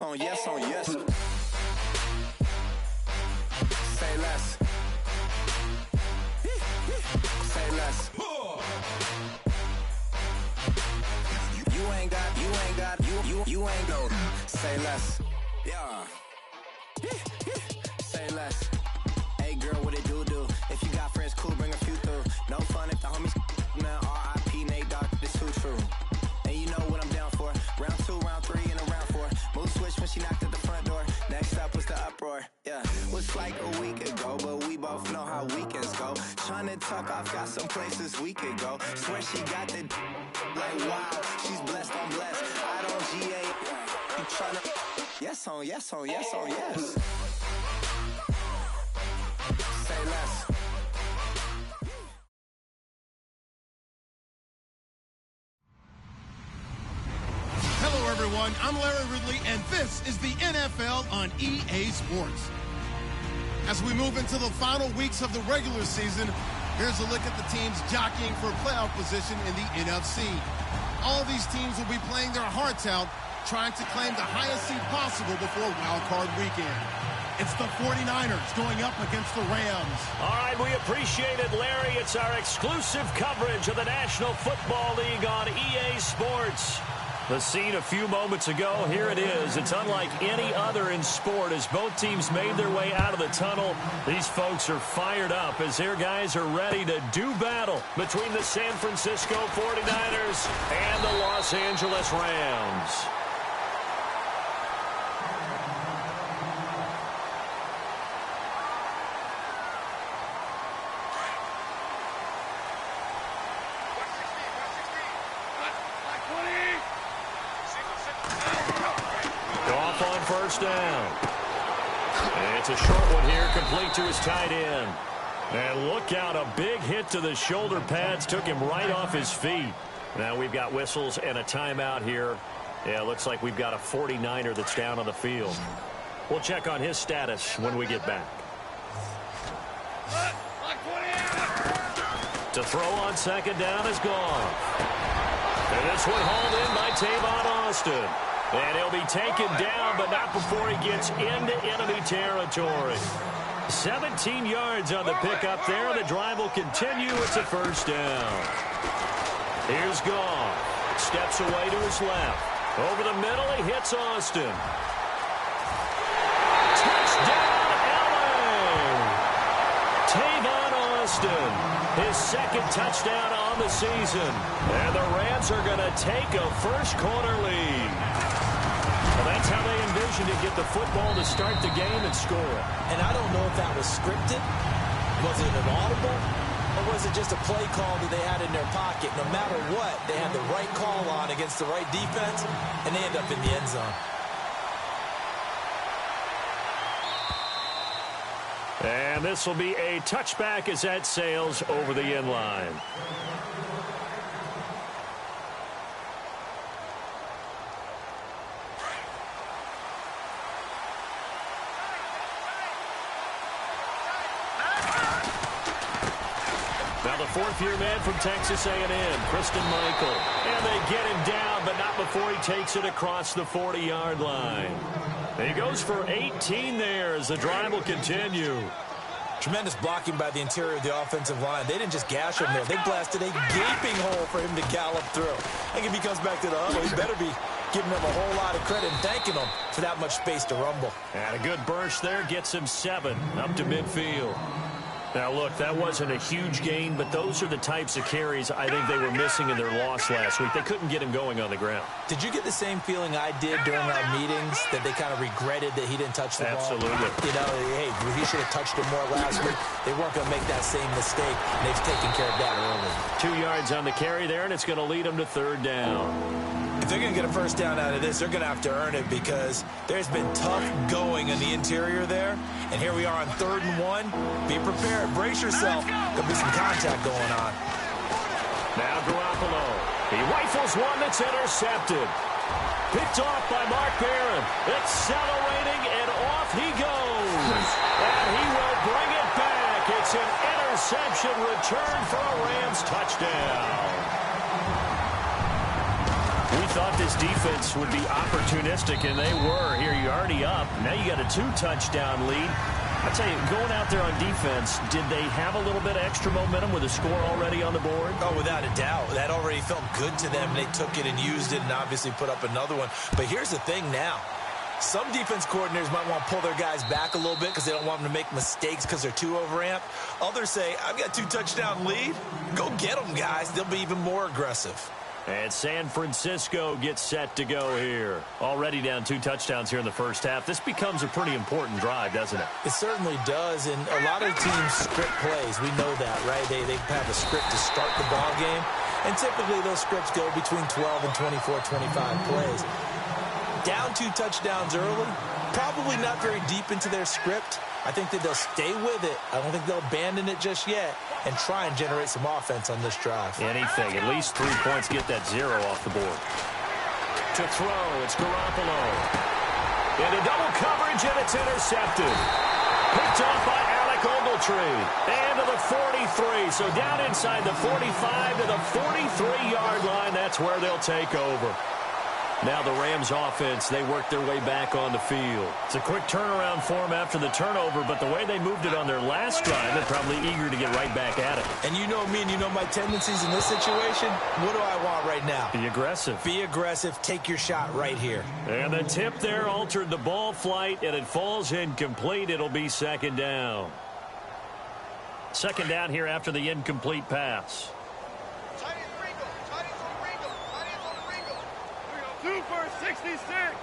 On yes, on yes. Say less. Say less. You ain't go. Say less. Yeah. Say less. Hey girl, what it do? If you got friends, cool, bring a few through. No fun if the homies, man. R.I.P. Nate Dogg, this too true. And you know what I'm down for. Round 2, round 3, and a round 4. Mood switch when she knocked at the front door. Next up was the uproar. Yeah, was like a week ago, but we both know how weekends go. Tryna tuck off, got some places we could go. Swear she got the like wow, she's blessed on blessed. I don't GA. You tryna yes on yes on yes on yes. Say less. Hello, everyone. I'm Larry Ridley, and this is the NFL on EA Sports. As we move into the final weeks of the regular season, here's a look at the teams jockeying for playoff position in the NFC. All these teams will be playing their hearts out, trying to claim the highest seed possible before Wild Card Weekend. It's the 49ers going up against the Rams. All right, we appreciate it, Larry. It's our exclusive coverage of the National Football League on EA Sports. The scene a few moments ago, here it is. It's unlike any other in sport as both teams made their way out of the tunnel. These folks are fired up as their guys are ready to do battle between the San Francisco 49ers and the Los Angeles Rams. First down. And it's a short one here, complete to his tight end. And look out, a big hit to the shoulder pads took him right off his feet. Now we've got whistles and a timeout here. Yeah, looks like we've got a 49er that's down on the field. We'll check on his status when we get back. To throw on second down is gone. And this one hauled in by Tavon Austin. And he'll be taken down, but not before he gets into enemy territory. 17 yards on the pickup there. The drive will continue. It's a first down. Here's Goff. Steps away to his left. Over the middle, he hits Austin. Touchdown, LA! Tavon Austin, his second touchdown on the season. And the Rams are going to take a first-quarter lead. Well, that's how they envisioned to get the football to start the game and score. And I don't know if that was scripted. Was it an audible? Or was it just a play call that they had in their pocket? No matter what, they had the right call on against the right defense, and they end up in the end zone. And this will be a touchback as that sails over the end line. Now the fourth-year man from Texas A&M, Christian Michael. And they get him down, but not before he takes it across the 40-yard line. He goes for 18 there as the drive will continue. Tremendous blocking by the interior of the offensive line. They didn't just gash him there. They blasted a gaping hole for him to gallop through. I think if he comes back to the huddle, he better be giving them a whole lot of credit and thanking them for that much space to rumble. And a good burst there gets him 7 up to midfield. Now, look, that wasn't a huge gain, but those are the types of carries I think they were missing in their loss last week. They couldn't get him going on the ground. Did you get the same feeling I did during our meetings, that they kind of regretted that he didn't touch the ball? Absolutely. You know, hey, he should have touched it more last week. They weren't going to make that same mistake, and they've taken care of that early. 2 yards on the carry there, and it's going to lead them to third down. If they're going to get a first down out of this, they're going to have to earn it because there's been tough going in the interior there. And here we are on 3rd and 1. Be prepared. Brace yourself. There'll be some contact going on. Now Garoppolo. He rifles one that's intercepted. Picked off by Mark Barron. Accelerating, and off he goes. And he will bring it back. It's an interception return for a Rams touchdown. We thought this defense would be opportunistic, and they were. Here, you're already up. Now you got a 2-touchdown lead. I'll tell you, going out there on defense, did they have a little bit of extra momentum with a score already on the board? Oh, without a doubt. That already felt good to them. They took it and used it and obviously put up another one. But here's the thing now. Some defense coordinators might want to pull their guys back a little bit because they don't want them to make mistakes because they're too overamped. Others say, I've got a 2-touchdown lead. Go get them, guys. They'll be even more aggressive. And San Francisco gets set to go here. Already down 2 touchdowns here in the first half. This becomes a pretty important drive, doesn't it? It certainly does, and a lot of teams script plays. We know that, right? They have a script to start the ball game, and typically those scripts go between 12 and 24, 25 plays. Down 2 touchdowns early, probably not very deep into their script. I think that they'll stay with it. I don't think they'll abandon it just yet and try and generate some offense on this drive. Anything. At least 3 points, get that 0 off the board. To throw, it's Garoppolo. Into double coverage, and it's intercepted. Picked off by Alec Ogletree. And to the 43. So down inside the 45 to the 43-yard line. That's where they'll take over. Now the Rams offense, they work their way back on the field. It's a quick turnaround for them after the turnover, but the way they moved it on their last drive, they're probably eager to get right back at it. And you know me and you know my tendencies in this situation. What do I want right now? Be aggressive. Be aggressive. Take your shot right here. And the tip there altered the ball flight, and it falls incomplete. It'll be second down. Second down here after the incomplete pass. 2 for 66. Hey.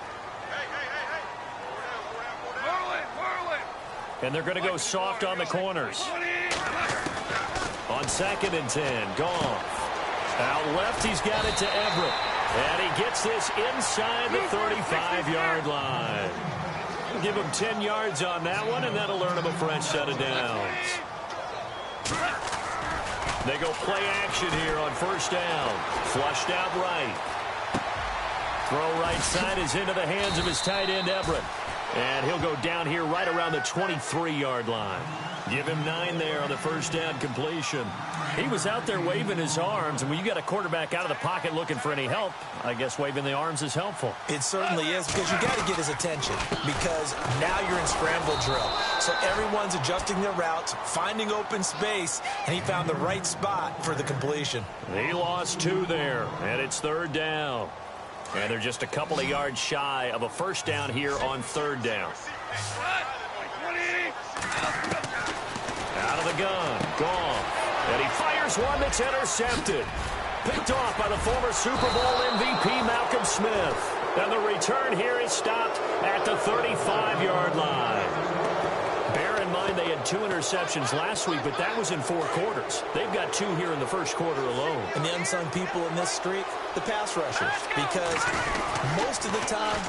And they're going to go soft on the corners. On 2nd and 10, Goff. Out left, he's got it to Everett. And he gets this inside the 35-yard line. We'll give him 10 yards on that one, and that'll earn him a fresh set of downs. They go play action here on first down. Flushed out right. Throw right side is into the hands of his tight end, Everett. And he'll go down here right around the 23-yard line. Give him 9 there on the first down completion. He was out there waving his arms, and when you got a quarterback out of the pocket looking for any help, I guess waving the arms is helpful. It certainly is, because you got to get his attention, because now you're in scramble drill. So everyone's adjusting their routes, finding open space, and he found the right spot for the completion. He lost 2 there, and it's third down. And they're just a couple of yards shy of a first down here on third down. Out of the gun, Goff. And he fires one that's intercepted. Picked off by the former Super Bowl MVP Malcolm Smith. And the return here is stopped at the 35-yard line. Bear in mind they had 2 interceptions last week, but that was in 4 quarters. They've got 2 here in the first quarter alone. And the unsung people in this streak, the pass rushers, because most of the time,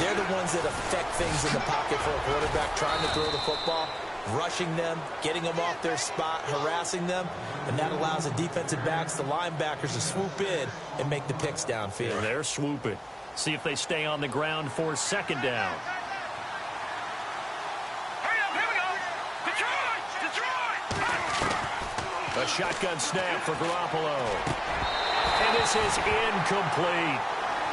they're the ones that affect things in the pocket for a quarterback, trying to throw the football, rushing them, getting them off their spot, harassing them, and that allows the defensive backs, the linebackers, to swoop in and make the picks downfield. And they're swooping. See if they stay on the ground for second down. A shotgun snap for Garoppolo. And this is incomplete.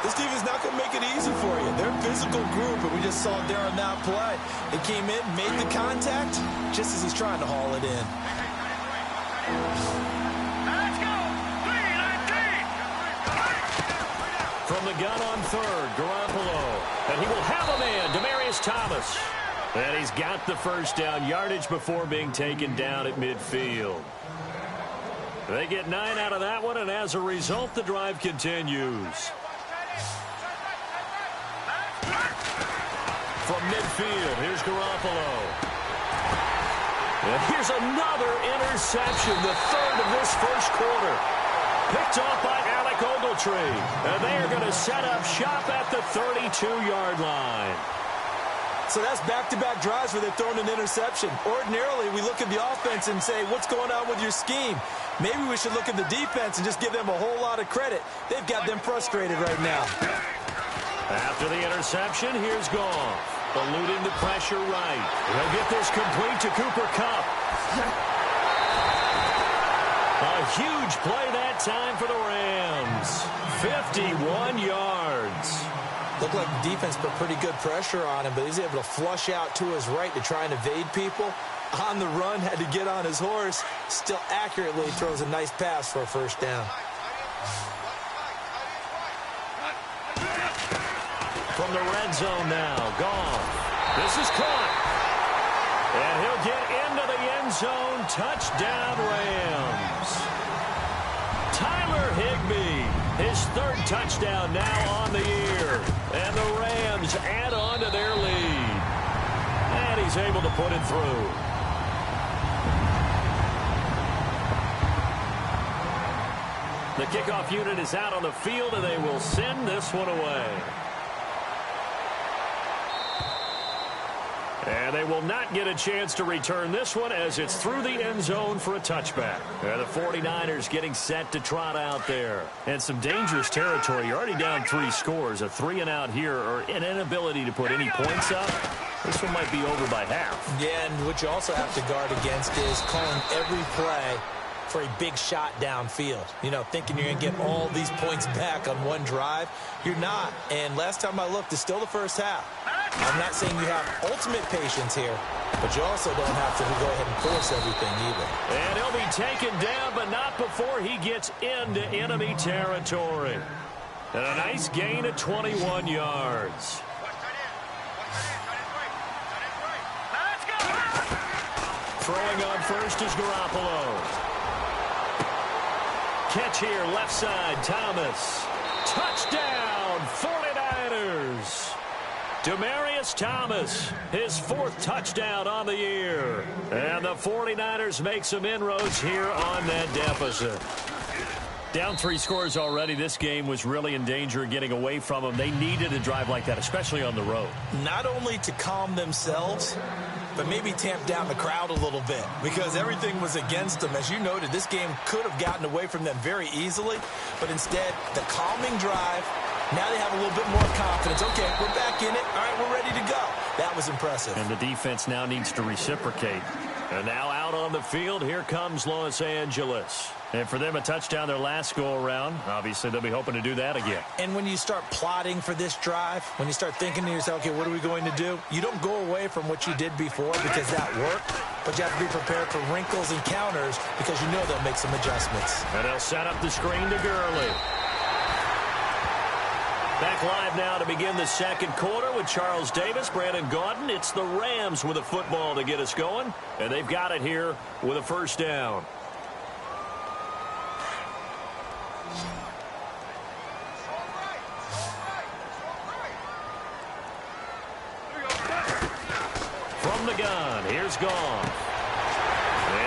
This defense is not going to make it easy for you. They're a physical group, and we just saw it there on that play. They came in, made the contact, just as he's trying to haul it in. Let's go. 3-19. From the gun on third, Garoppolo. And he will have a man, Demaryius Thomas. And he's got the first down, yardage before being taken down at midfield. They get 9 out of that one, and as a result, the drive continues. From midfield, here's Garoppolo. And here's another interception, the third of this first quarter. Picked off by Alec Ogletree. And they are going to set up shop at the 32-yard line. So that's back-to-back drives where they've thrown an interception. Ordinarily, we look at the offense and say, what's going on with your scheme? Maybe we should look at the defense and just give them a whole lot of credit. They've got them frustrated right now. After the interception, here's Goff. Eluding the pressure right. They'll get this complete to Cooper Kupp. A huge play that time for the Rams. 51 yards. Looked like the defense put pretty good pressure on him, but he's able to flush out to his right to try and evade people. On the run, had to get on his horse. Still accurately throws a nice pass for a first down. From the red zone now, Goff. This is caught. And he'll get into the end zone. Touchdown, Rams. Tyler Higbee, his third touchdown now on the year. And the Rams add on to their lead. And he's able to put it through. The kickoff unit is out on the field, and they will send this one away. And they will not get a chance to return this one as it's through the end zone for a touchback. And the 49ers getting set to trot out there. And some dangerous territory. You're already down 3 scores. A 3-and-out here or an inability to put any points up. This one might be over by half. Yeah, and what you also have to guard against is calling every play for a big shot downfield. You know, thinking you're going to get all these points back on one drive. You're not. And last time I looked, it's still the first half. I'm not saying you have ultimate patience here, but you also don't have to go ahead and force everything either. And he'll be taken down, but not before he gets into enemy territory. And a nice gain of 21 yards. Throwing on first is Garoppolo. Catch here, left side, Thomas. Touchdown, 49ers. Demaryius Thomas, his 4th touchdown on the year. And the 49ers make some inroads here on that deficit. Down 3 scores already. This game was really in danger of getting away from them. They needed a drive like that, especially on the road. Not only to calm themselves, but maybe tamp down the crowd a little bit because everything was against them. As you noted, this game could have gotten away from them very easily, but instead, the calming drive, now they have a little bit more confidence. Okay, we're back in it. All right, we're ready to go. That was impressive. And the defense now needs to reciprocate. And now out on the field, here comes Los Angeles. And for them, a touchdown their last go-around. Obviously, they'll be hoping to do that again. And when you start plotting for this drive, when you start thinking to yourself, okay, what are we going to do? You don't go away from what you did before because that worked, but you have to be prepared for wrinkles and counters because you know they'll make some adjustments. And they'll set up the screen to Gurley. Back live now to begin the second quarter with Charles Davis, Brandon Gaudin. It's the Rams with a football to get us going, and they've got it here with a first down. From the gun, here's Goff.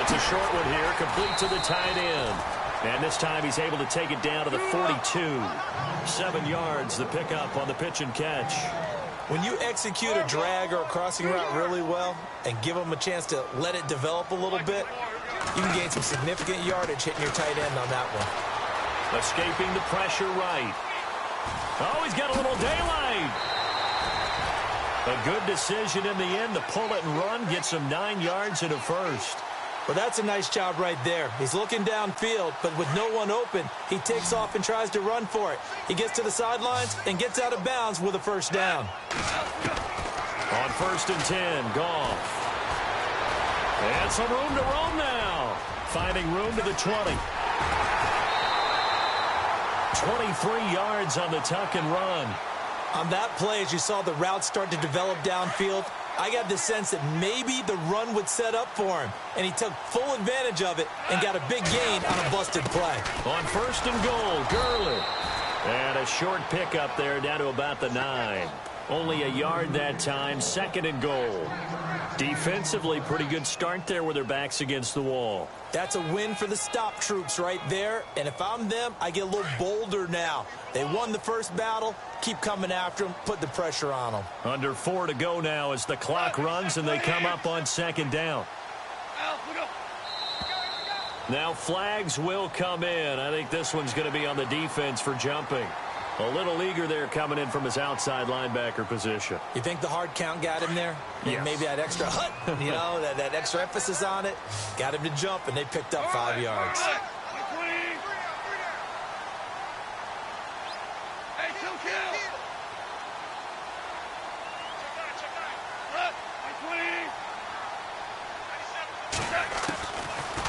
It's a short one here, complete to the tight end. And this time he's able to take it down to the 42. 7 yards, the pickup on the pitch and catch. When you execute a drag or a crossing route really well and give them a chance to let it develop a little bit, you can gain some significant yardage hitting your tight end on that one. Escaping the pressure right. Oh, he's got a little daylight. A good decision in the end to pull it and run, gets him 9 yards and a first. Well, that's a nice job right there. He's looking downfield, but with no one open, he takes off and tries to run for it. He gets to the sidelines and gets out of bounds with a first down. On 1st and 10, Goff. And some room to roam now. Finding room to the 20. 23 yards on the tuck and run. On that play, as you saw the route start to develop downfield, I got the sense that maybe the run would set up for him, and he took full advantage of it and got a big gain on a busted play. On 1st and goal, Gurley. And a short pickup there down to about the 9. Only a yard that time, 2nd and goal. Defensively, pretty good start there with their backs against the wall. That's a win for the stop troops right there, and if I'm them, I get a little bolder now. They won the first battle, keep coming after them, put the pressure on them. Under 4 to go now as the clock runs and they come up on 2nd down. Now flags will come in. I think this one's going to be on the defense for jumping. A little eager there coming in from his outside linebacker position. You think the hard count got him there? Yes. Maybe that extra you know, that extra emphasis on it got him to jump, and they picked up 5 yards.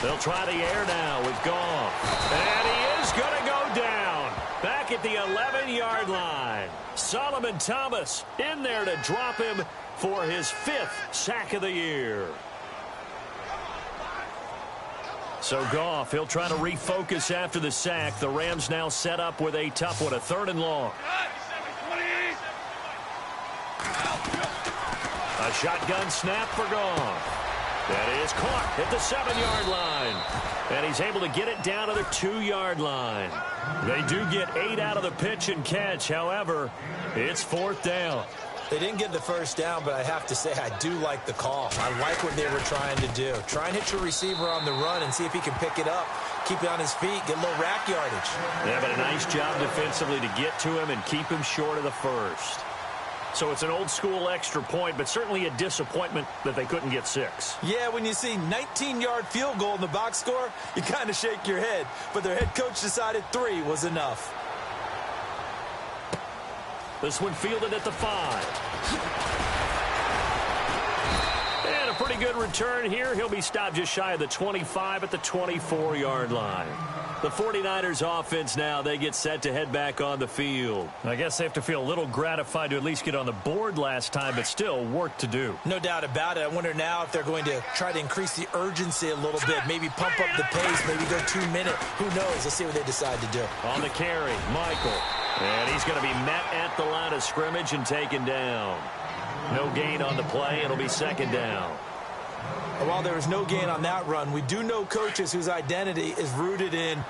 They'll try the air now with Goff. And he is going to go down. Back at the 11-yard line. Solomon Thomas in there to drop him for his 5th sack of the year. So Goff, he'll try to refocus after the sack. The Rams now set up with a tough one, a 3rd and long. A shotgun snap for Goff. That is caught at the 7-yard line. And he's able to get it down to the 2-yard line. They do get 8 out of the pitch and catch. However, it's 4th down. They didn't get the first down, but I have to say I do like the call. I like what they were trying to do. Try and hit your receiver on the run and see if he can pick it up, keep it on his feet, get a little rack yardage. Yeah, but a nice job defensively to get to him and keep him short of the first. So it's an old-school extra point, but certainly a disappointment that they couldn't get 6. Yeah, when you see 19-yard field goal in the box score, you kind of shake your head. But their head coach decided 3 was enough. This one fielded at the 5. And a pretty good return here. He'll be stopped just shy of the 25 at the 24-yard line. The 49ers offense now, they get set to head back on the field. I guess they have to feel a little gratified to at least get on the board last time, but still work to do. No doubt about it. I wonder now if they're going to try to increase the urgency a little bit, maybe pump up the pace, maybe go 2 minute. Who knows? Let's see what they decide to do. On the carry, Michael. And he's going to be met at the line of scrimmage and taken down. No gain on the play. It'll be 2nd down. While there was no gain on that run, we do know coaches whose identity is rooted in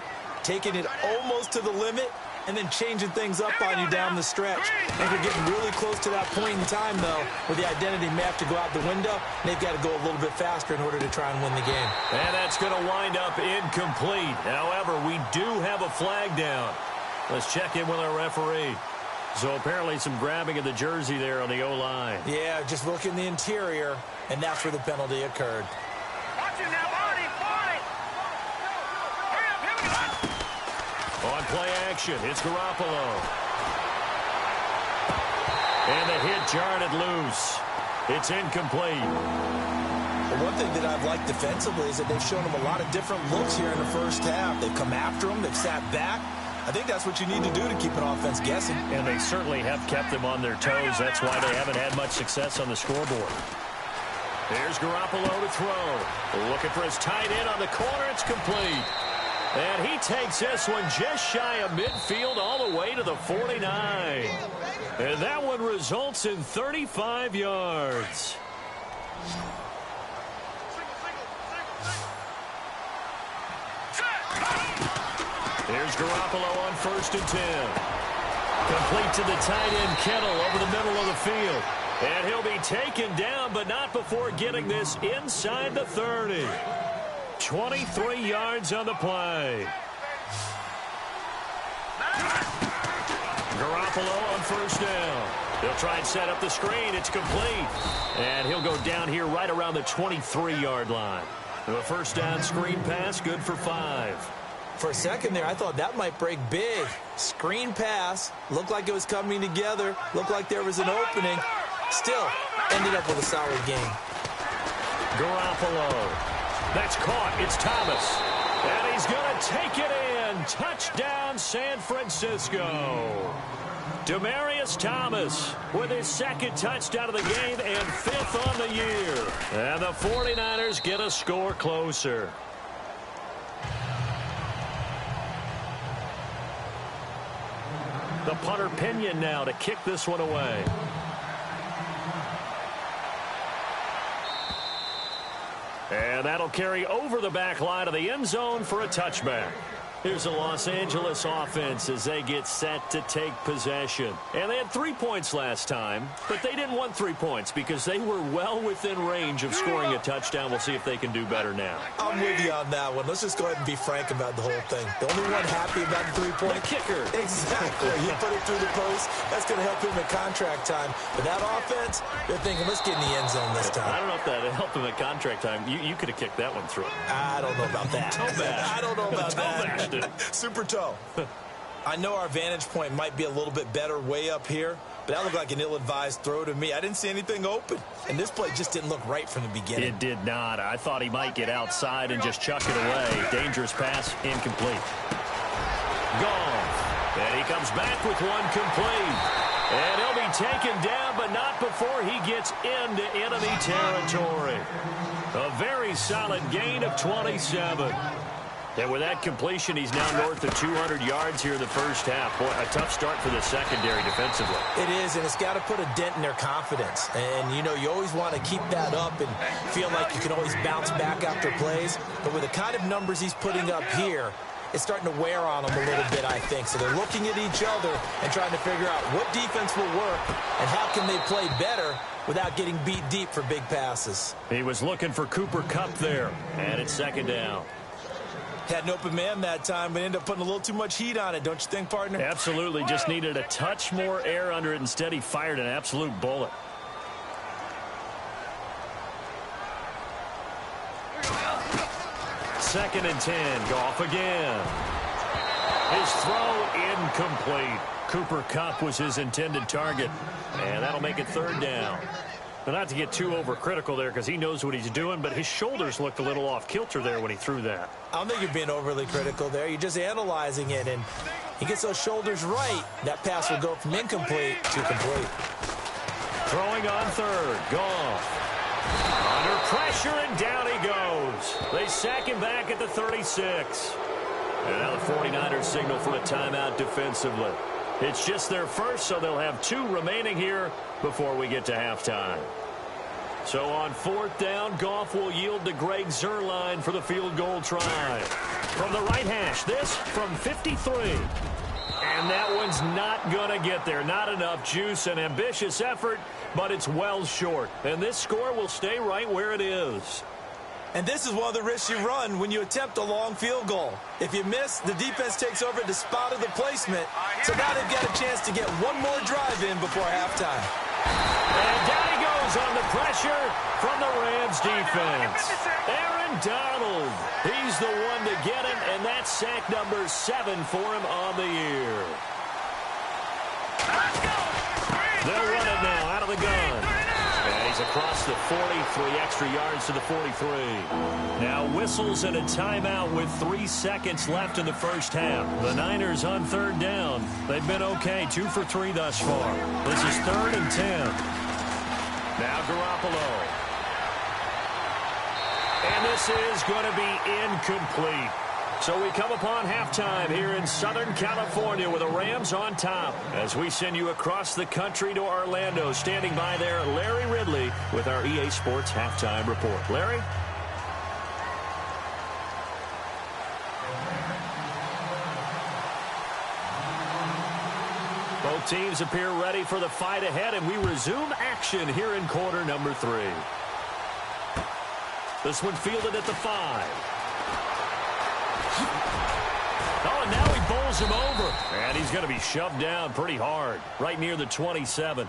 taking it almost to the limit and then changing things up on you down the stretch. And we're getting really close to that point in time, though, where the identity may have to go out the window, and they've got to go a little bit faster in order to try and win the game. And that's going to wind up incomplete. However, we do have a flag down. Let's check in with our referee. So apparently some grabbing of the jersey there on the O-line. Yeah, just look in the interior, and that's where the penalty occurred. Watch it now, Barney, Barney. Hurry up, here we go. On play action, it's Garoppolo. And the hit jarred it loose. It's incomplete. Well, one thing that I've liked defensively is that they've shown him a lot of different looks here in the first half. They've come after him, they've sat back. I think that's what you need to do to keep an offense guessing. And they certainly have kept them on their toes. That's why they haven't had much success on the scoreboard. There's Garoppolo to throw. Looking for his tight end on the corner. It's complete. And he takes this one just shy of midfield all the way to the 49. And that one results in 35 yards. Here's Garoppolo on 1st and 10. Complete to the tight end, Kittle, over the middle of the field. And he'll be taken down, but not before getting this inside the 30. 23 yards on the play. Garoppolo on 1st down. They'll try and set up the screen. It's complete. And he'll go down here right around the 23-yard line. The 1st down screen pass, good for 5. For a second there, I thought that might break big. Screen pass. Looked like it was coming together. Looked like there was an opening. Still, ended up with a solid game. Garoppolo. That's caught. It's Thomas. And he's going to take it in. Touchdown, San Francisco. Demaryius Thomas with his 2nd touchdown of the game and 5th on the year. And the 49ers get a score closer. The punter Pinion now to kick this one away. And that'll carry over the back line of the end zone for a touchback. Here's the Los Angeles offense as they get set to take possession. And they had 3 points last time, but they didn't want 3 points because they were well within range of scoring a touchdown. We'll see if they can do better now. I'm with you on that one. Let's just go ahead and be frank about the whole thing. The only one happy about the 3-point kicker. Exactly. He put it through the post. That's going to help him at contract time. But that offense, they're thinking, let's get in the end zone this time. I don't know if that helped him at contract time. You could have kicked that one through. I don't know about that. Toe bash. I don't know about that. Super toe. I know our vantage point might be a little bit better way up here, but that looked like an ill-advised throw to me. I didn't see anything open, and this play just didn't look right from the beginning. It did not. I thought he might get outside and just chuck it away. Dangerous pass, incomplete. Gone. And he comes back with one complete. And he'll be taken down, but not before he gets into enemy territory. A very solid gain of 27. And with that completion, he's now north of 200 yards here in the first half. Boy, a tough start for the secondary defensively. It is, and it's got to put a dent in their confidence. And, you always want to keep that up and feel like you can always bounce back after plays. But with the kind of numbers he's putting up here, it's starting to wear on them a little bit, I think. So they're looking at each other and trying to figure out what defense will work and how can they play better without getting beat deep for big passes. He was looking for Cooper Kupp there, and it's second down. Had an open man that time, but ended up putting a little too much heat on it, don't you think, partner? Absolutely. Just needed a touch more air under it. Instead, he fired an absolute bullet. Second and 10. Goff again. His throw incomplete. Cooper Kupp was his intended target, and that'll make it third down. But not to get too overcritical there because he knows what he's doing, but his shoulders looked a little off kilter there when he threw that. I don't think you're being overly critical there. You're just analyzing it, and he gets those shoulders right. That pass will go from incomplete to complete. Throwing on third. Goff. Under pressure, and down he goes. They sack him back at the 36. And now the 49ers signal for a timeout defensively. It's just their first, so they'll have 2 remaining here before we get to halftime. So on fourth down, Goff will yield to Greg Zuerlein for the field goal try. From the right hash, this from 53. And that one's not going to get there. Not enough juice, an ambitious effort, but it's well short. And this score will stay right where it is. And this is one of the risks you run when you attempt a long field goal. If you miss, the defense takes over at the spot of the placement. So now they've got a chance to get one more drive in before halftime. And down he goes on the pressure from the Rams defense. Aaron Donald, he's the one to get him, and that's sack number 7 for him on the year. They'll run it now out of the gun. And he's across the 40, 3 extra yards to the 43. Now whistles and a timeout with 3 seconds left in the first half. The Niners on third down. They've been okay, 2 for 3 thus far. This is 3rd and 10. Now Garoppolo. And this is going to be incomplete. So we come upon halftime here in Southern California with the Rams on top. As we send you across the country to Orlando, standing by there, Larry Ridley with our EA Sports Halftime Report. Larry? Both teams appear ready for the fight ahead, and we resume action here in quarter number 3. This one fielded at the 5. Oh, and now he bowls him over. And he's going to be shoved down pretty hard, right near the 27.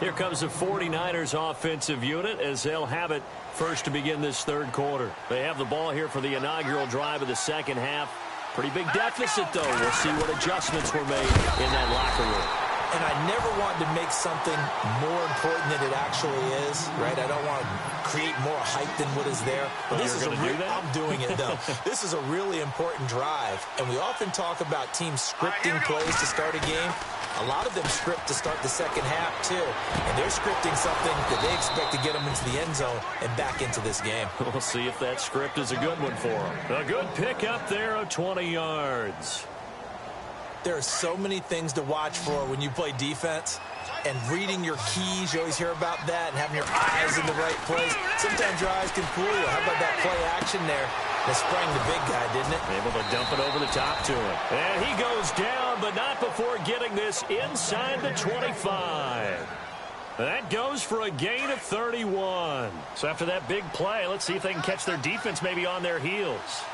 Here comes the 49ers offensive unit as they'll have it first to begin this third quarter. They have the ball here for the inaugural drive of the second half. Pretty big deficit, though. We'll see what adjustments were made in that locker room. And I never want to make something more important than it actually is, right? I don't want to create more hype than what is there. But this is I'm doing it, though. This is a really important drive. And we often talk about teams scripting plays to start a game. A lot of them script to start the second half, too. And they're scripting something that they expect to get them into the end zone and back into this game. We'll see if that script is a good one for them. A good pick up there of 20 yards. There are so many things to watch for when you play defense. And reading your keys, you always hear about that, and having your eyes in the right place. Sometimes your eyes can fool you. How about that play action there? That sprang the big guy, didn't it? Able to dump it over the top to him. And he goes down, but not before getting this inside the 25. That goes for a gain of 31. So after that big play, let's see if they can catch their defense maybe on their heels.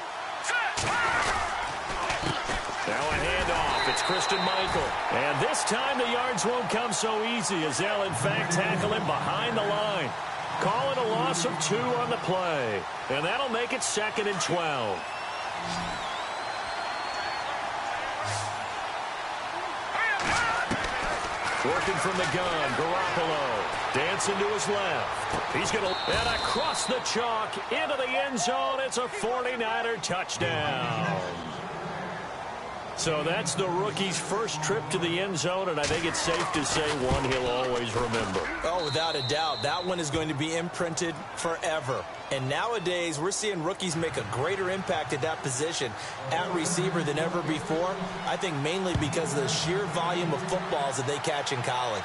Now a handoff. It's Christian Michael. And this time the yards won't come so easy as they'll, in fact, tackle him behind the line. Call it a loss of 2 on the play. And that'll make it 2nd and 12. Working from the gun, Garoppolo. Dancing to his left. He's going to... And across the chalk, into the end zone. It's a 49er touchdown. So that's the rookie's first trip to the end zone, and I think it's safe to say one he'll always remember. Oh, without a doubt. That one is going to be imprinted forever. And nowadays, we're seeing rookies make a greater impact at that position at receiver than ever before. I think mainly because of the sheer volume of footballs that they catch in college.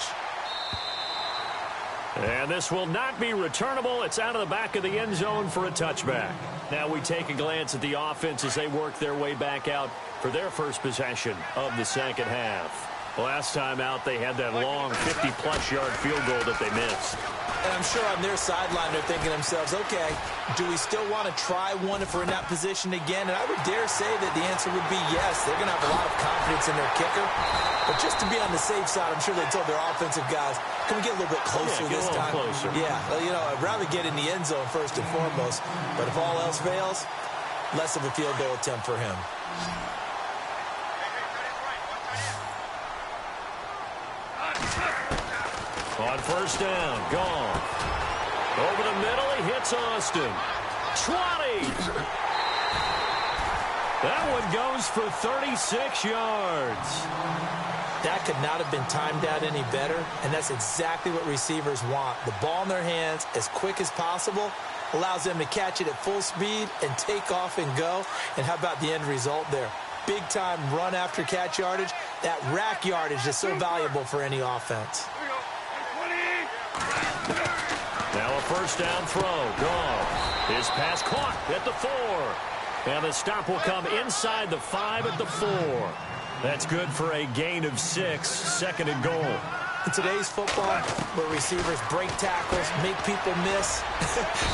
And this will not be returnable. It's out of the back of the end zone for a touchback. Now we take a glance at the offense as they work their way back out for their first possession of the second half. Last time out, they had that long 50-plus yard field goal that they missed. And I'm sure on their sideline, they're thinking to themselves, okay, do we still want to try one if we're in that position again? And I would dare say that the answer would be yes. They're going to have a lot of confidence in their kicker. But just to be on the safe side, I'm sure they told their offensive guys, can we get a little bit closer this time? Closer. Yeah, you know, I'd rather get in the end zone first and foremost. But if all else fails, less of a field goal attempt for him. On first down, gone. Over the middle, he hits Austin. 20. That one goes for 36 yards. That could not have been timed out any better, and that's exactly what receivers want. The ball in their hands as quick as possible allows them to catch it at full speed and take off and go. And how about the end result there? Big-time run after catch yardage. That rack yardage is so valuable for any offense. Now a first down throw. Gone. His pass caught at the 4. And the stop will come inside the 5 at the 4. That's good for a gain of 6. Second and goal. In today's football, where receivers break tackles, make people miss,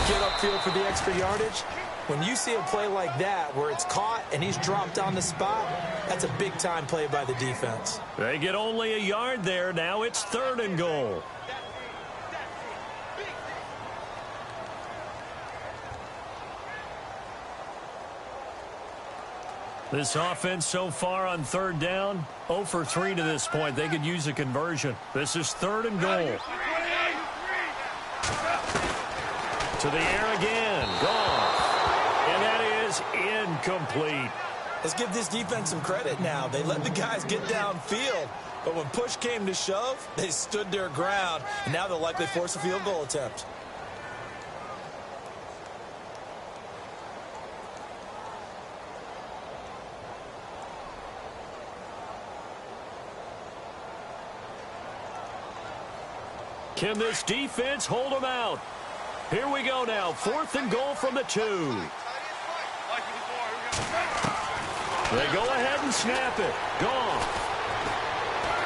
get upfield for the extra yardage, when you see a play like that where it's caught and he's dropped on the spot, that's a big-time play by the defense. They get only a yard there. Now it's third and goal. This offense so far on third down, 0 for 3 to this point. They could use a conversion. This is third and goal. To the air again. Gone. And that is incomplete. Let's give this defense some credit now. They let the guys get downfield, but when push came to shove, they stood their ground, and now they'll likely force a field goal attempt. Can this defense hold them out? Here we go now. Fourth and goal from the 2. They go ahead and snap it. Gone.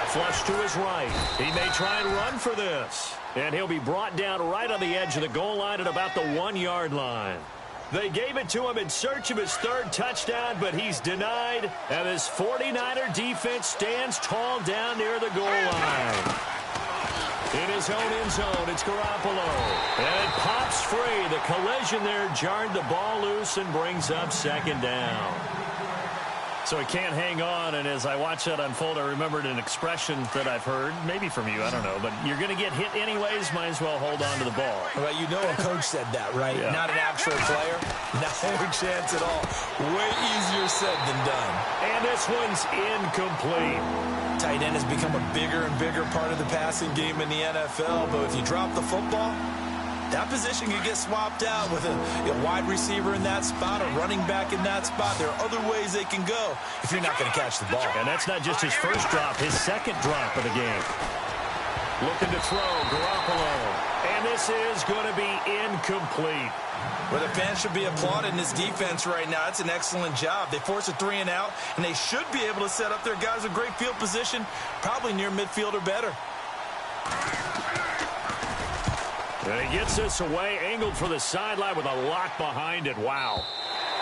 Flush to his right. He may try and run for this. And he'll be brought down right on the edge of the goal line at about the 1-yard line. They gave it to him in search of his third touchdown, but he's denied. And this 49er defense stands tall down near the goal line. In his own end zone, it's Garoppolo. And it pops free. The collision there jarred the ball loose and brings up second down. So he can't hang on, and as I watch that unfold, I remembered an expression that I've heard, maybe from you, I don't know, but you're going to get hit anyways, might as well hold on to the ball. Well, you know a coach said that, right? Yeah. Not an actual player. Not a chance at all. Way easier said than done. And this one's incomplete. Tight end has become a bigger and bigger part of the passing game in the NFL, but if you drop the football, that position could get swapped out with a wide receiver in that spot, a running back in that spot. There are other ways they can go if you're not going to catch the ball. And that's not just his first drop, his second drop of the game. Looking to throw, Garoppolo. And this is going to be incomplete. Well, the fans should be applauding this defense right now. It's an excellent job. They force a 3 and out, and they should be able to set up their guys in great field position, probably near midfield or better. And he gets this away, angled for the sideline with a lock behind it. Wow.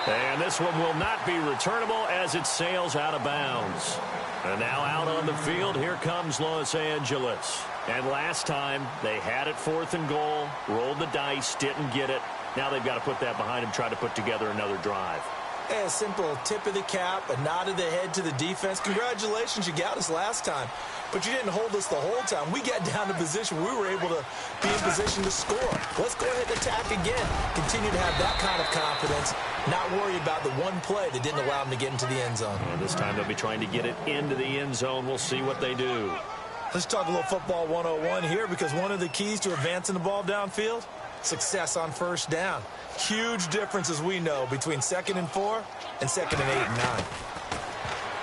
And this one will not be returnable as it sails out of bounds. And now out on the field, here comes Los Angeles. And last time, they had it fourth and goal, rolled the dice, didn't get it. Now they've got to put that behind them, try to put together another drive. Hey, a simple tip of the cap, a nod of the head to the defense. Congratulations, you got us last time. But you didn't hold us the whole time. We got down to position. We were able to be in position to score. Let's go ahead and attack again. Continue to have that kind of confidence. Not worry about the one play that didn't allow them to get into the end zone. And this time they'll be trying to get it into the end zone. We'll see what they do. Let's talk a little football 101 here, because one of the keys to advancing the ball downfield, success on first down. Huge difference, as we know, between 2nd and 4 and 2nd and 8 and 9.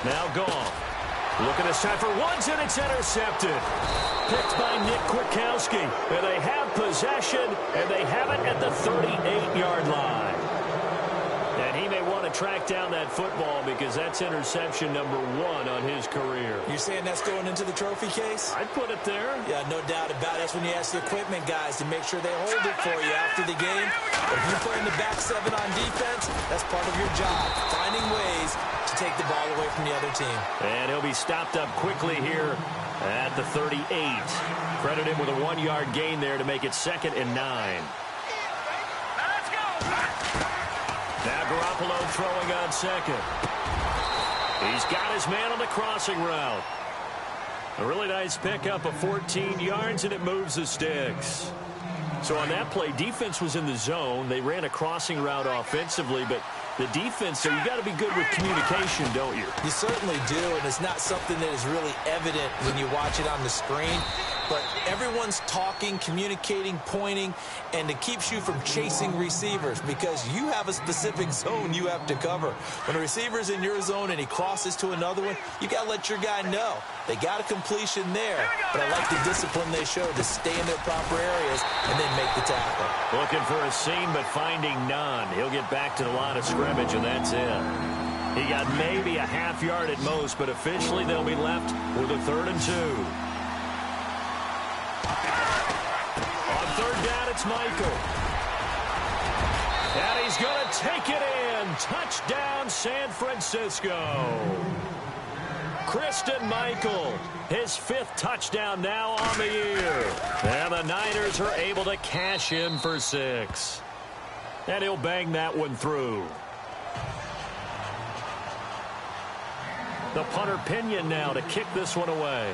Now Goff. Looking this time for Woods, and it's intercepted. Picked by Nick Kwiatkowski. And they have possession, and they have it at the 38-yard line. And he may want to track down that football because that's interception number 1 on his career. You're saying that's going into the trophy case? I'd put it there. Yeah, no doubt about it. That's when you ask the equipment guys to make sure they hold it for you after the game. But if you're playing the back 7 on defense, that's part of your job, finding ways to take the ball away from the other team. And he'll be stopped up quickly here at the 38. Credit him with a 1-yard gain there to make it 2nd and 9. Now Garoppolo throwing on 2nd. He's got his man on the crossing route. A really nice pickup of 14 yards, and it moves the sticks. So on that play, defense was in the zone. They ran a crossing route offensively, but the defense, so you got to be good with communication, don't you? You certainly do, and it's not something that is really evident when you watch it on the screen. But everyone's talking, communicating, pointing, and it keeps you from chasing receivers because you have a specific zone you have to cover. When a receiver's in your zone and he crosses to another one, you got to let your guy know. They got a completion there, but I like the discipline they showed to stay in their proper areas and then make the tackle. Looking for a seam, but finding none. He'll get back to the line of scrimmage, and that's it. He got maybe a half yard at most, but officially they'll be left with a 3rd and 2. On 3rd down, it's Michael. And he's going to take it in. Touchdown, San Francisco. Christine Michael, his 5th touchdown now on the year. And the Niners are able to cash in for 6. And he'll bang that one through. The punter Pinion now to kick this one away.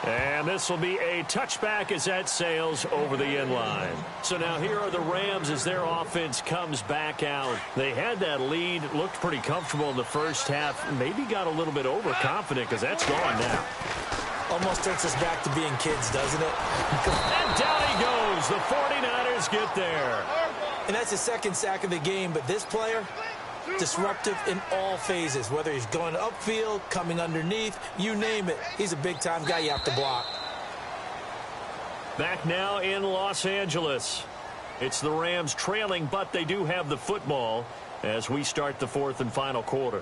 And this will be a touchback as that sails over the end line. So now here are the Rams as their offense comes back out. They had that lead, looked pretty comfortable in the first half, maybe got a little bit overconfident because that's gone now. Almost takes us back to being kids, doesn't it? And down he goes. The 49ers get there. And that's his 2nd sack of the game, but this player, disruptive in all phases, whether he's going upfield, coming underneath, you name it. He's a big-time guy you have to block. Back now in Los Angeles. It's the Rams trailing, but they do have the football as we start the 4th and final quarter.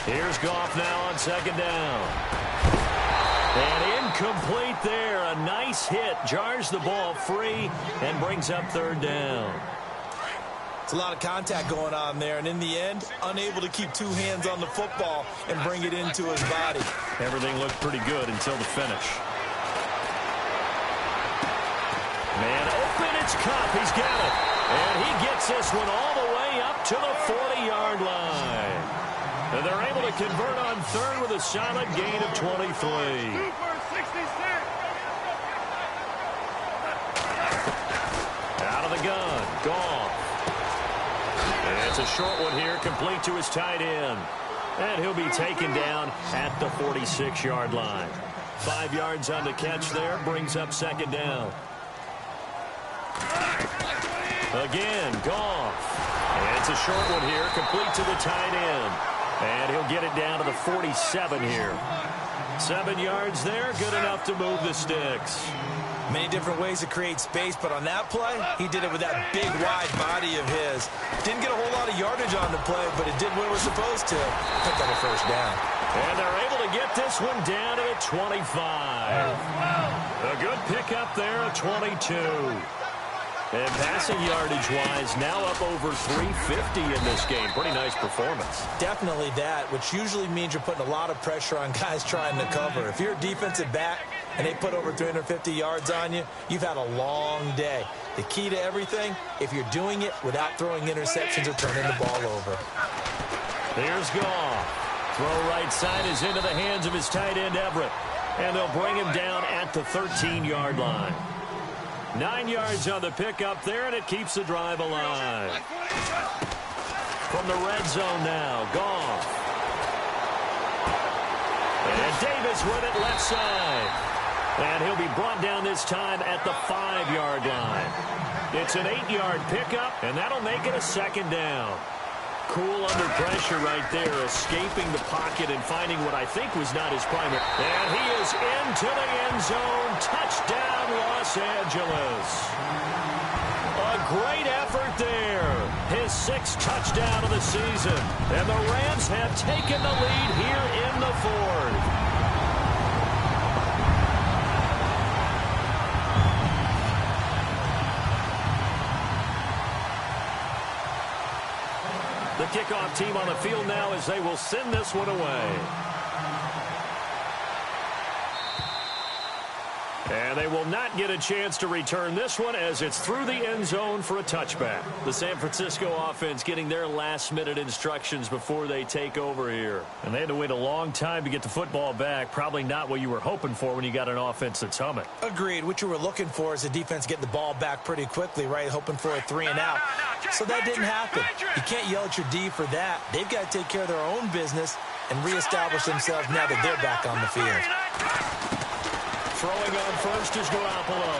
Here's Goff now on 2nd down. And incomplete there. A nice hit. Jars the ball free and brings up 3rd down. It's a lot of contact going on there, and in the end, unable to keep 2 hands on the football and bring it into his body. Everything looked pretty good until the finish. Man open, it's Kupp. He's got it. And he gets this one all the way up to the 40-yard line. And they're able to convert on 3rd with a solid gain of 23. Out of the gun, Goff. And it's a short one here, complete to his tight end. And he'll be taken down at the 46-yard line. 5 yards on the catch there, brings up 2nd down. Again, Goff. And it's a short one here, complete to the tight end. And he'll get it down to the 47 here. 7 yards there, good enough to move the sticks. Many different ways to create space, but on that play, he did it with that big, wide body of his. Didn't get a whole lot of yardage on the play, but it did what it was supposed to. Pick up a 1st down. And they're able to get this one down to the 25. A good pickup there, a 22. And passing yardage-wise, now up over 350 in this game. Pretty nice performance. Definitely that, which usually means you're putting a lot of pressure on guys trying to cover. If you're a defensive back and they put over 350 yards on you, you've had a long day. The key to everything, if you're doing it without throwing interceptions or turning the ball over. Here's Goff. Throw right side is into the hands of his tight end, Everett. And they'll bring him down at the 13-yard line. 9 yards on the pickup there, and it keeps the drive alive. From the red zone now, Goff. And Davis with it left side. And he'll be brought down this time at the 5-yard line. It's an 8-yard pickup, and that'll make it a second down. Cool under pressure right there, escaping the pocket and finding what I think was not his primary. And he is into the end zone. Touchdown, Los Angeles. A great effort there. His 6th touchdown of the season. And the Rams have taken the lead here in the 4th. The kickoff team on the field now as they will send this one away. And they will not get a chance to return this one as it's through the end zone for a touchback. The San Francisco offense getting their last-minute instructions before they take over here. And they had to wait a long time to get the football back. Probably not what you were hoping for when you got an offense that's humming. Agreed. What you were looking for is the defense getting the ball back pretty quickly, right? Hoping for a 3-and-out. So that didn't happen. You can't yell at your D for that. They've got to take care of their own business and reestablish themselves now that they're back on the field. Throwing on first is Garoppolo.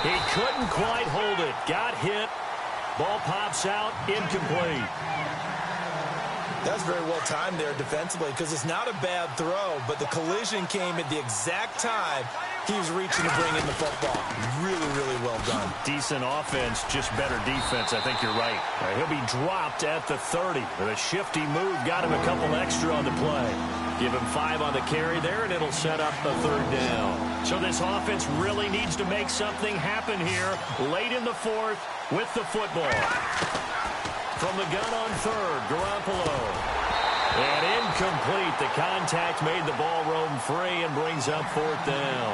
He couldn't quite hold it. Got hit. Ball pops out. Incomplete. That's very well timed there defensively because it's not a bad throw, but the collision came at the exact time he was reaching to bring in the football. Really, really well done. Decent offense, just better defense. I think you're right. He'll be dropped at the 30. With a shifty move, got him a couple extra on the play. Give him 5 on the carry there, and it'll set up the 3rd down. So this offense really needs to make something happen here late in the 4th with the football. From the gun on 3rd, Garoppolo. And incomplete. The contact made the ball roam free and brings up 4th down.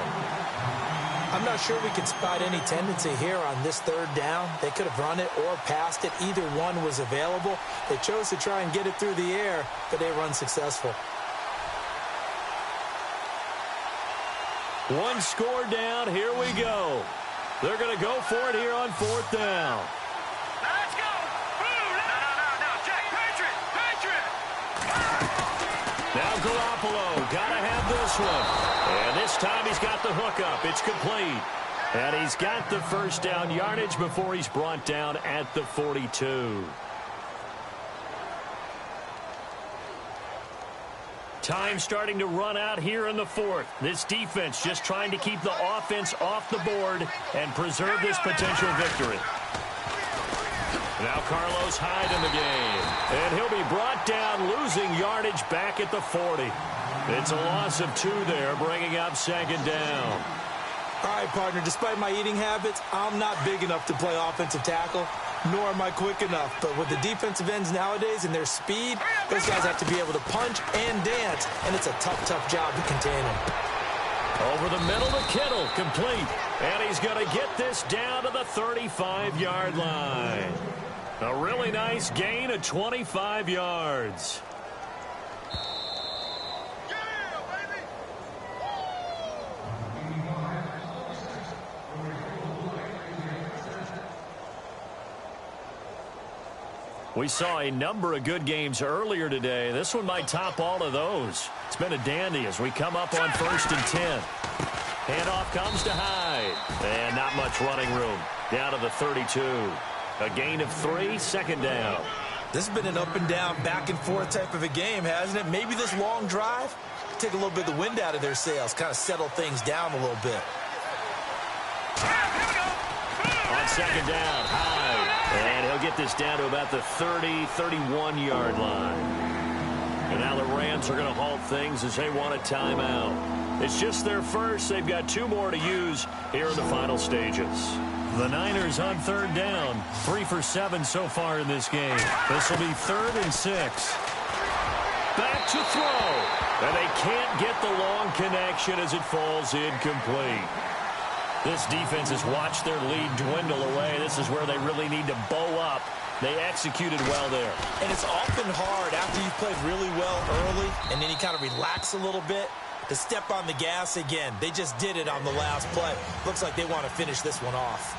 I'm not sure we could spot any tendency here on this 3rd down. They could have run it or passed it. Either one was available. They chose to try and get it through the air, but they were unsuccessful. One score down. Here we go. They're going to go for it here on 4th down. Let's go. No, Jack, Patriot. Now Garoppolo, got to have this one. And this time he's got the hookup. It's complete. And he's got the 1st down yardage before he's brought down at the 42. Time starting to run out here in the 4th. This defense just trying to keep the offense off the board and preserve this potential victory. Now Carlos Hyde in the game. And he'll be brought down, losing yardage back at the 40. It's a loss of 2 there, bringing up 2nd down. All right, partner, despite my eating habits, I'm not big enough to play offensive tackle, nor am I quick enough. But with the defensive ends nowadays and their speed, those guys have to be able to punch and dance, and it's a tough, tough job to contain them. Over the middle to Kittle, complete. And he's going to get this down to the 35-yard line. A really nice gain of 25 yards. We saw a number of good games earlier today. This one might top all of those. It's been a dandy as we come up on 1st and 10. Handoff comes to Hyde. And not much running room. Down to the 32. A gain of 3, 2nd down. This has been an up and down, back and forth type of a game, hasn't it? Maybe this long drive, take a little bit of the wind out of their sails, kind of settle things down a little bit. On 2nd down, Hyde. And he'll get this down to about the 30, 31-yard line. And now the Rams are going to halt things as they want a timeout. It's just their first. They've got 2 more to use here in the final stages. The Niners on 3rd down. 3 for 7 so far in this game. This will be 3rd and 6. Back to throw. And they can't get the long connection as it falls incomplete. This defense has watched their lead dwindle away. This is where they really need to bow up. They executed well there. And it's often hard after you've played really well early and then you kind of relax a little bit to step on the gas again. They just did it on the last play. Looks like they want to finish this one off.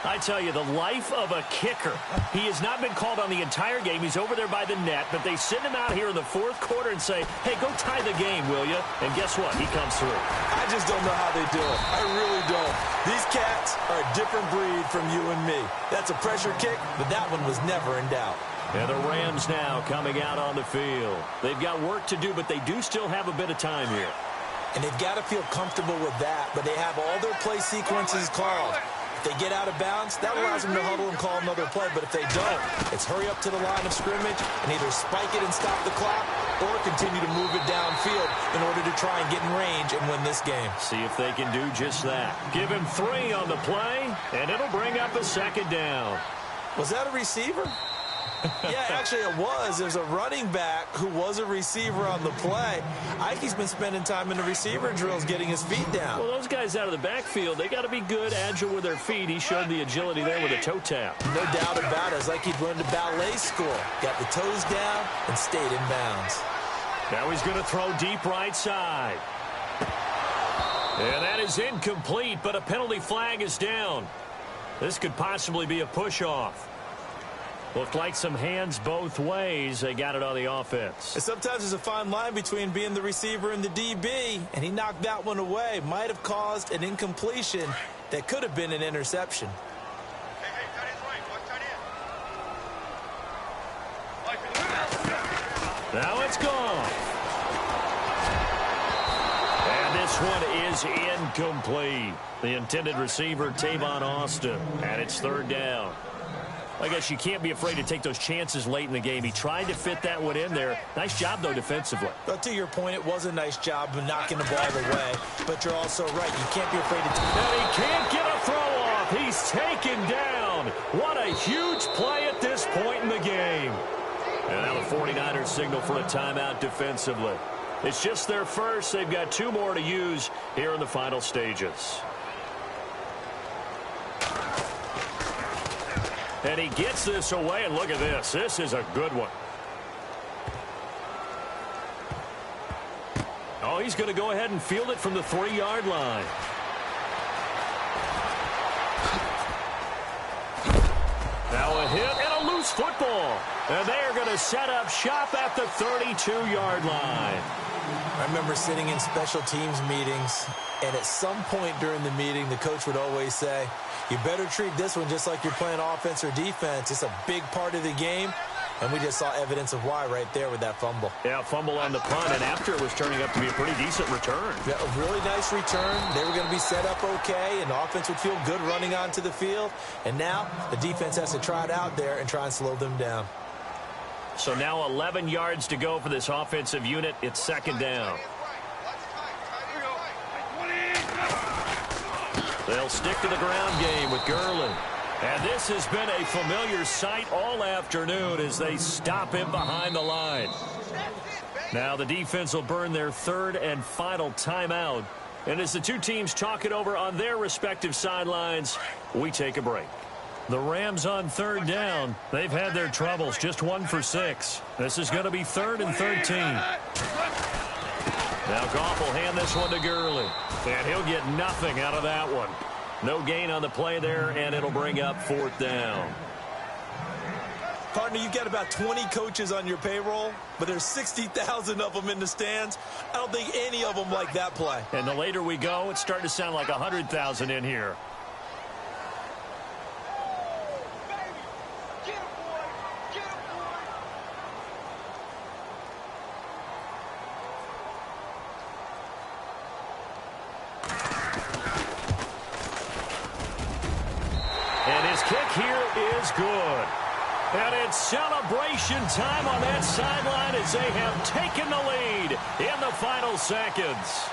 I tell you, the life of a kicker. He has not been called on the entire game. He's over there by the net, but they send him out here in the 4th quarter and say, hey, go tie the game, will you? And guess what? He comes through. I just don't know how they do it. I really don't. These cats are a different breed from you and me. That's a pressure kick, but that one was never in doubt. And the Rams now coming out on the field. They've got work to do, but they do still have a bit of time here. And they've got to feel comfortable with that, but they have all their play sequences called. If they get out of bounds, that allows them to huddle and call another play. But if they don't, it's hurry up to the line of scrimmage and either spike it and stop the clock or continue to move it downfield in order to try and get in range and win this game. See if they can do just that. Give him 3 on the play, and it'll bring up a 2nd down. Was that a receiver? Yeah, actually it was. There's a running back who was a receiver on the play. Ike's been spending time in the receiver drills getting his feet down. Well, those guys out of the backfield, they got to be good, agile with their feet. He showed the agility there with a toe tap. No doubt about it. It's like he'd run to ballet school. Got the toes down and stayed in bounds. Now he's going to throw deep right side. And that is incomplete, but a penalty flag is down. This could possibly be a push-off. Looked like some hands both ways. They got it on the offense. And sometimes there's a fine line between being the receiver and the DB, and he knocked that one away. Might have caused an incompletion that could have been an interception. Now it's gone. And this one is incomplete. The intended receiver, Tavon Austin, and it's 3rd down. I guess you can't be afraid to take those chances late in the game. He tried to fit that one in there. Nice job, though, defensively. But to your point, it was a nice job of knocking the ball away. But you're also right. You can't be afraid to... And he can't get a throw off. He's taken down. What a huge play at this point in the game. And now the 49ers signal for a timeout defensively. It's just their first. They've got 2 more to use here in the final stages. And he gets this away, and look at this. This is a good one. Oh, he's going to go ahead and field it from the 3-yard line. Now a hit and a loose football. And they are going to set up shop at the 32-yard line. I remember sitting in special teams meetings, and at some point during the meeting, the coach would always say, you better treat this one just like you're playing offense or defense. It's a big part of the game, and we just saw evidence of why right there with that fumble. Yeah, fumble on the punt, and after it was turning up to be a pretty decent return. Yeah, a really nice return. They were going to be set up okay, and the offense would feel good running onto the field. And now the defense has to try it out there and try and slow them down. So now 11 yards to go for this offensive unit. It's 2nd down. They'll stick to the ground game with Gurley. And this has been a familiar sight all afternoon as they stop him behind the line. Now the defense will burn their 3rd and final timeout. And as the 2 teams talk it over on their respective sidelines, we take a break. The Rams on 3rd down. They've had their troubles, just 1 for 6. This is going to be 3rd and 13. Now Goff will hand this one to Gurley. And he'll get nothing out of that one. No gain on the play there, and it'll bring up 4th down. Partner, you've got about 20 coaches on your payroll, but there's 60,000 of them in the stands. I don't think any of them like that play. And the later we go, it's starting to sound like 100,000 in here. And his kick here is good. And it's celebration time on that sideline as they have taken the lead in the final seconds.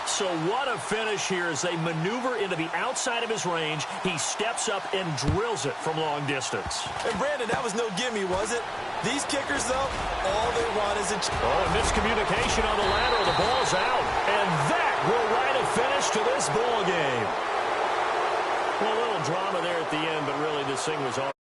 So what a finish here as they maneuver into the outside of his range. He steps up and drills it from long distance. And Brandon, that was no gimme, was it? These kickers, though, all they want is a... Oh, miscommunication on the lateral. The ball's out. And that will write a finish to this ball game. Well, a little drama there at the end, but really this thing was all...